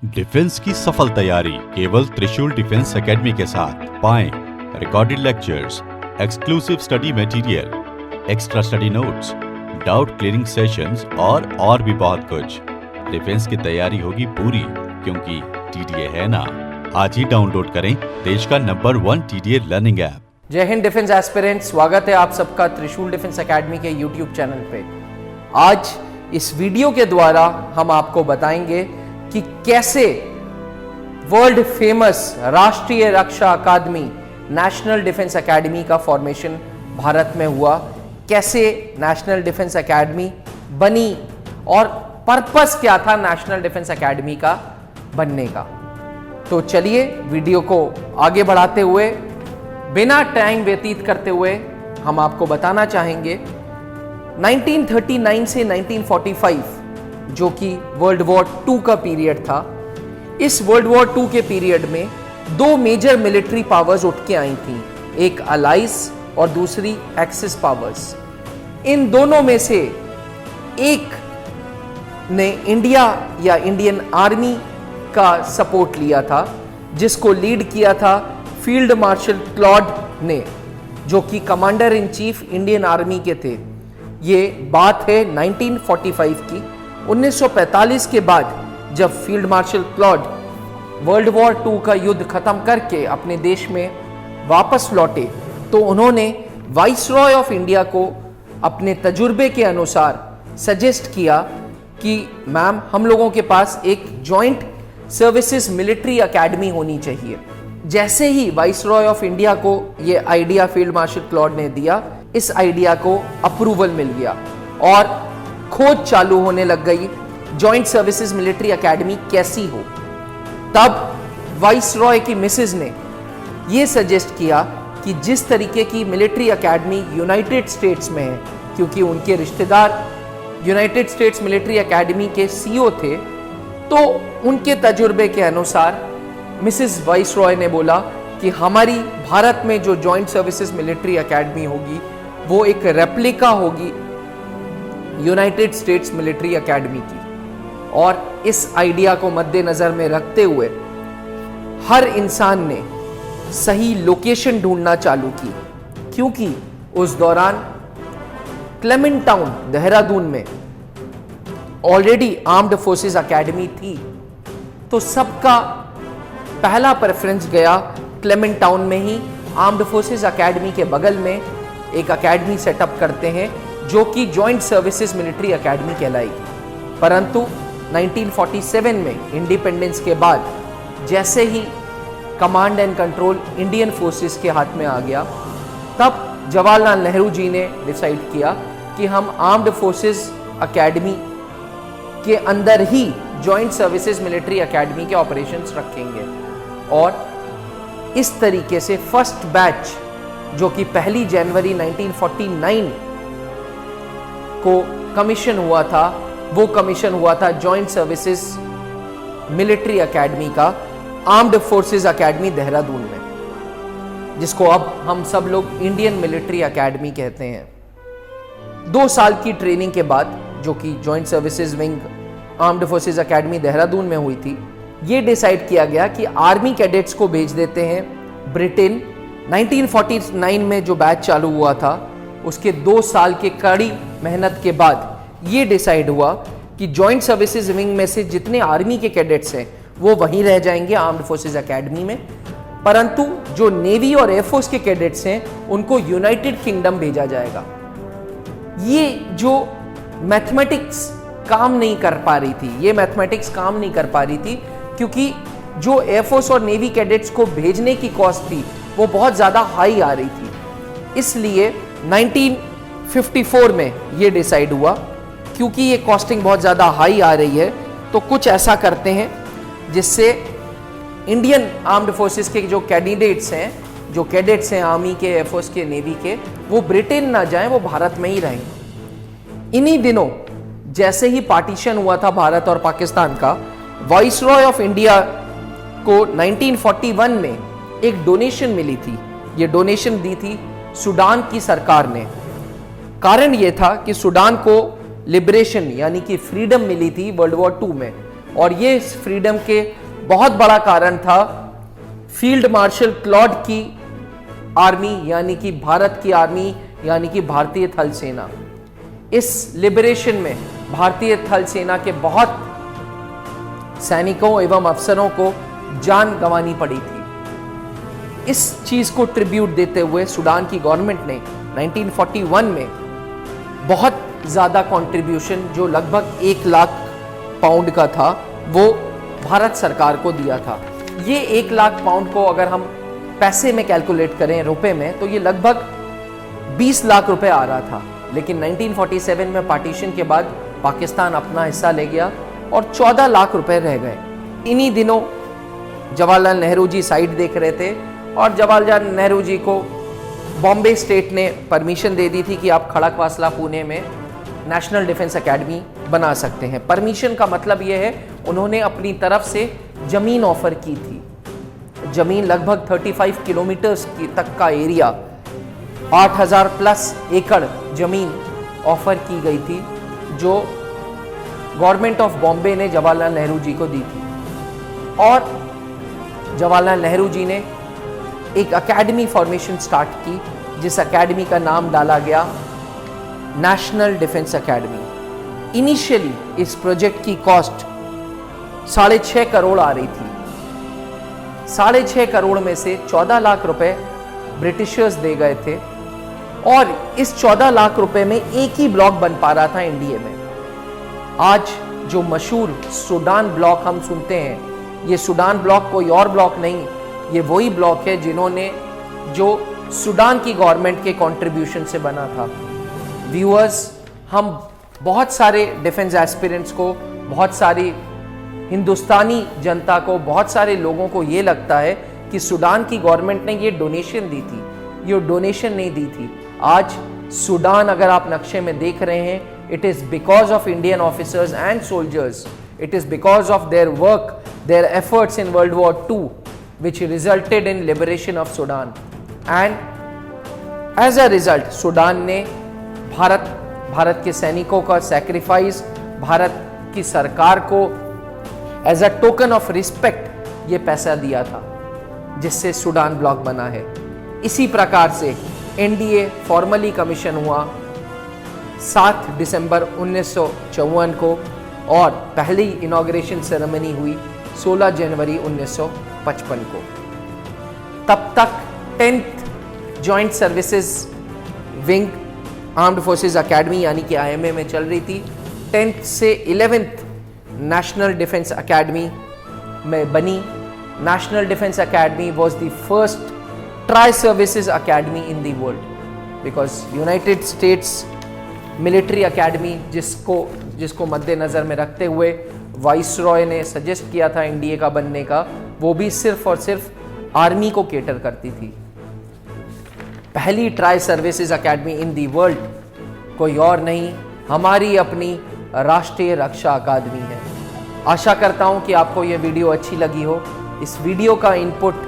Defence की सफल तैयारी केवल त्रिशूल डिफेंस एकेडमी के साथ पाएं recorded lectures, exclusive study material, extra study notes, doubt clearing sessions और भी बहुत कुछ। डिफेंस की तैयारी होगी पूरी क्योंकि टीडीए है ना। आज ही डाउनलोड करें देश का नंबर 1 टीडीए लर्निंग ऐप। जय हिंद डिफेंस एस्पिरेंट, स्वागत है आप सबका त्रिशूल डिफेंस एकेडमी के यूट्यूब चैनल पे। आज इस वीडियो के द्वारा हम आपको बताएंगे कि कैसे वर्ल्ड फेमस राष्ट्रीय रक्षा अकादमी नेशनल डिफेंस एकेडमी का फॉर्मेशन भारत में हुआ, कैसे नेशनल डिफेंस एकेडमी बनी और पर्पस क्या था नेशनल डिफेंस एकेडमी का बनने का। तो चलिए वीडियो को आगे बढ़ाते हुए, बिना टाइम व्यतीत करते हुए हम आपको बताना चाहेंगे 1939 से 1945 जो कि वर्ल्ड वॉर 2 का पीरियड था। इस वर्ल्ड वॉर 2 के पीरियड में दो मेजर मिलिट्री पावर्स उठ के आई थी, एक अलाइज और दूसरी एक्सिस पावर्स। इन दोनों में से एक ने इंडिया या इंडियन आर्मी का सपोर्ट लिया था, जिसको लीड किया था फील्ड मार्शल क्लॉड ने, जो कि commander in chief Indian army के थे। ये बात है 1945 की। 1945 के बाद जब field marshal Claude world war 2 का युद्ध खत्म करके अपने देश में वापस लौटे तो उन्होंने वाइसरॉय ऑफ इंडिया को अपने तजुर्बे के अनुसार सजेस्ट किया कि मैम, हम लोगों के पास एक जॉइंट सर्विसेज मिलिट्री एकेडमी होनी चाहिए। जैसे ही वाइसरॉय ऑफ इंडिया को ये आइडिया फील्ड मार्शल क्लॉड ने दिया, इस आइडिया को अप्रूवल मिल गया और खोज चालू होने लग गई जॉइंट सर्विसेज मिलिट्री एकेडमी कैसी हो। तब वाइसरॉय की मिसेज ने यह सजेस्ट किया कि जिस तरीके की मिलिट्री एकेडमी यूनाइटेड स्टेट्स में है, क्योंकि उनके रिश्तेदार यूनाइटेड स्टेट्स मिलिट्री एकेडमी के सीईओ थे, तो उनके तजुर्बे के अनुसार मिसेस वाइसरॉय ने बोला कि हमारी भारत में जो जॉइंट सर्विसेज मिलिट्री एकेडमी होगी वो एक रेप्लिका होगी यूनाइटेड स्टेट्स मिलिट्री एकेडमी की। और इस आइडिया को मद्देनजर में रखते हुए हर इंसान ने सही लोकेशन ढूंढना चालू की, क्योंकि उस दौरान क्लेमेंट टाउन देहरादून में ऑलरेडी आर्म्ड फोर्सेस एकेडमी थी। तो सबका पहला प्रेफरेंस गया क्लेमेंट टाउन में ही आर्म्ड फोर्सेस एकेडमी के बगल में एक एकेडमी सेटअप करते हैं जो कि जॉइंट सर्विसेज मिलिट्री एकेडमी कहलाएगी। परंतु 1947 में इंडिपेंडेंस के बाद जैसे ही command and control Indian forces के हाथ में आ गया, तब जवाहरलाल नेहरू जी ने डिसाइड किया कि हम आर्म्ड फोर्सेस एकेडमी के अंदर ही जॉइंट सर्विसेज मिलिट्री एकेडमी के ऑपरेशंस रखेंगे। और इस तरीके से फर्स्ट बैच जो कि 1 जनवरी 1949 को कमीशन हुआ था, वो कमीशन हुआ था जॉइंट सर्विसेज मिलिट्री एकेडमी का आर्म्ड फोर्सेस एकेडमी देहरादून में, जिसको अब हम सब लोग इंडियन मिलिट्री एकेडमी कहते हैं। 2 साल की ट्रेनिंग के बाद, जो कि joint services wing armed forces academy Dehradun में हुई थी, ये डिसाइड किया गया कि आर्मी कैडेट्स को भेज देते हैं ब्रिटेन। 1949 में जो बैच चालू हुआ था, उसके 2 साल के कड़ी मेहनत के बाद ये डिसाइड हुआ कि जॉइंट सर्विसेज विंग में से जितने आर्मी के कैडेट्स हैं वो वहीं रह जाएंगे आर्म्ड फोर्सेस एकेडमी में, परंतु जो नेवी और एयरफोर्स के कैडेट्स हैं उनको यूनाइटेड किंगडम भेजा जाएगा। ये जो मैथमेटिक्स काम नहीं कर पा रही थी, क्योंकि जो एयरफोर्स और नेवी कैडेट्स को भेजने की कॉस्ट थी वो बहुत ज़्यादा हाई आ रही थी। इसलिए 1954 में ये डिसाइड हुआ, क्योंकि ये कॉस्टिंग बहुत ज़्यादा हाई आ रही है, तो कुछ ऐसा करते हैं जिससे इंडियन आर्म्ड फोर्सेस के जो कैडेट्स हैं आर्मी के, एयरफोर्स के, नेवी के, वो ब्रिटेन ना जाएं, वो भारत में ही रहें। इन्हीं दिनों जैसे ही पार्टीशन हुआ था भारत और पाकिस्तान का, वाइसरॉय ऑफ इंडिया को 1941 में एक डोनेशन मिली थी। ये डोनेशन दी थी सूडान की सरकार ने। कारण ये था कि सूडान को लिबरेशन यानी कि फ्रीडम मिली थी वर्ल्ड वॉर 2 में, और ये इस फ्रीडम के बहुत बड़ा कारण था फील्ड मार्शल क्लॉड की आर्मी, यानी कि भारत की आर्मी, यानी कि भारतीय थल सेना। इस लिबरेशन में भारतीय थल सेना के बहुत सैनिकों एवं अफसरों को जान गंवानी पड़ी थी। इस चीज को ट्रिब्यूट देते हुए सूडान की गवर्नमेंट ने 1941 में बहुत ज्यादा कंट्रीब्यूशन, जो लगभग 1 लाख पाउंड का था, वो भारत सरकार को दिया था। ये 1 लाख पाउंड को अगर हम पैसे में कैलकुलेट करें, रुपए में, तो ये लगभग 20 लाख रुपए आ रहा था। लेकिन 1947 में पार्टीशन के बाद पाकिस्तान अपना हिस्सा ले गया और 14 लाख रुपए रह गए। इन्हीं दिनों जवाहरलाल नेहरू जी साइड देख रहे थे और जवाहरलाल नेहरू जी को बॉम्बे स्टेट ने परमिशन दे दी थी कि आप खड़कवासला पुणे में नेशनल डिफेंस एकेडमी बना सकते हैं। परमिशन का मतलब यह है उन्होंने अपनी तरफ से जमीन ऑफर की थी। जमीन लगभग 35 किलोमीटर तक का एरिया, 8000 प्लस एकड़ जमीन ऑफर की गई थी, जो गवर्नमेंट ऑफ बॉम्बे ने जवाहरलाल नेहरू जी को दी थी। और जवाहरलाल नेहरू जी ने एक एकेडमी फॉर्मेशन स्टार्ट की, जिस एकेडमी का नाम डाला गया नेशनल डिफेंस एकेडमी। इनिशियली इस प्रोजेक्ट की कॉस्ट 6.5 करोड़ आ रही थी। 6.5 करोड़ में से 14 लाख रुपए ब्रिटिशर्स दे गए थे और इस 14 लाख रुपए में एक ही ब्लॉक बन पा रहा था इंडिया में। आज जो मशहूर सूडान ब्लॉक हम सुनते हैं, ये सूडान ब्लॉक कोई और ब्लॉक नहीं, ये वही ब्लॉक है जिन्होंने जो सूडान की गवर्नमेंट के कंट्रीब्यूशन से बना था। व्यूअर्स, हम बहुत सारे डिफेंस एस्पिरेंट्स को, बहुत सारी हिंदुस्तानी जनता को, बहुत सारे लोगों को ये लगता है कि सूडान की गवर्नमेंट ने ये डोनेशन दी थी। ये डोनेशन नहीं दी थी। आज सूडान अगर आप नक्शे में देख रहे हैं, it is because of Indian officers and soldiers. It is because of their work, their efforts in World War II, which resulted in liberation of Sudan. And as a result, Sudan ने भारत के सैनिकों का sacrifice, Bharat की सरकार को as a token of respect ये पैसा दिया था, जिससे सूडान ब्लॉक बना है। इसी प्रकार से एनडीए फॉर्मली कमीशन हुआ 7 दिसंबर 1954 को और पहली इनॉग्रेशन सेरेमनी हुई 16 जनवरी 1955 को। तब तक 10th joint services wing armed forces academy यानी कि आईएमए में चल रही थी। 10th से 11th नेशनल डिफेंस एकेडमी में बनी। National defence academy was the first tri services academy in the world, because United states military academy जिसको मद्देनज़र में रखते हुए वाइसरॉय ने सजेस्ट किया था एनडीए का बनने का, वो भी सिर्फ और सिर्फ आर्मी को केटर करती थी। पहली tri services academy in the world कोई और नहीं, हमारी अपनी राष्ट्रीय रक्षा अकादमी है। आशा करता हूं कि आपको यह वीडियो अच्छी लगी हो। इस वीडियो का इनपुट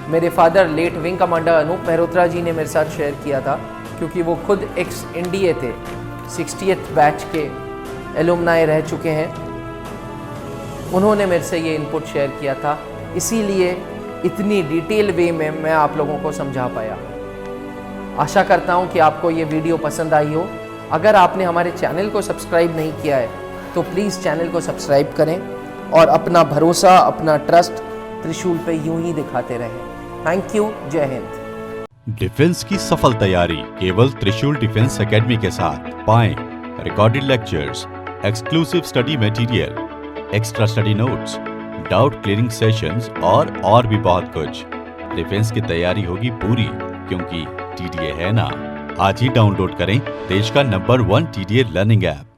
मेरे father late wing commander Anup Mehrotra ji ने मेरे साथ शेयर किया था, क्योंकि वो खुद एक्स एनडीए थे, 60th बैच के एलुमनाई रह चुके हैं। उन्होंने मेरे से ये इनपुट शेयर किया था, इसीलिए इतनी डिटेल वे में मैं आप लोगों को समझा पाया। आशा करता हूँ कि आपको ये वीडियो पसंद आई हो। अगर आपने हमारे चैनल को सब्सक्राइब नहीं किया है तो प्लीज़ चैनल को सब्सक्राइब करें और अपना भरोसा, अपना ट्रस्ट त्रिशूल पे यूं ही दिखाते रहें। थैंक यू, जय हिंद। डिफेंस की सफल तैयारी केवल त्रिशूल डिफेंस एकेडमी के साथ। पाएं recorded lectures, exclusive study material, extra study notes, doubt clearing sessions और भी बहुत कुछ। डिफेंस की तैयारी होगी पूरी, क्योंकि टीडीए है ना। आज ही डाउनलोड करें देश का नंबर 1 टीडीए लर्निंग ऐप।